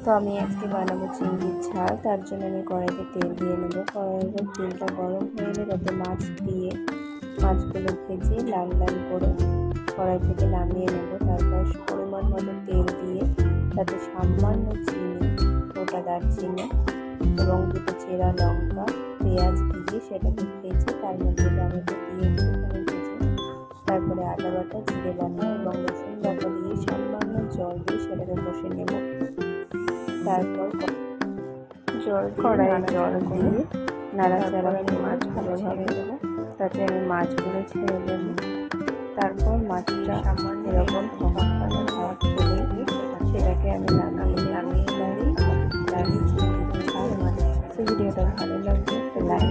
তো আমি আজকে বানাবো চিংড়ির ঝাল। তার জন্য আমি কড়াইতে তেল দিয়ে নেবো। কড়াইতে তেলটা গরম হয়ে এলে তাতে মাছ দিয়ে মাছগুলো ভেজে লাল লাল করে কড়াই থেকে নামিয়ে নেব। তারপর পরিমাণ মতো তেল দিয়ে তাতে সামান্য চিনি, গোটা দারচিনি এবং দুটো চেরা লঙ্কা, পেঁয়াজ দিয়ে সেটাকে ভেজে তার মধ্যে টমেটো দিয়ে একটুখানি ভেজে তারপরে আদা বাটা, জিরে বাটা এবং রসুন বাটা দিয়ে সামান্য জল দিয়ে সেটাকে কষে নেব। তারপর কড়াইয়ে জল দিয়ে নাড়াচাড়া করে মাছ ভালোভাবে দেবো। তাতে আমি মাছগুলো ছেড়ে দেবো। তারপর মাছটা এরকম খমকানো ভাব করে সেটাকে আমি নামিয়ে দাঁড়িয়ে চিংড়ি ঝাল। ভিডিওটা ভালো লাগবে লাইক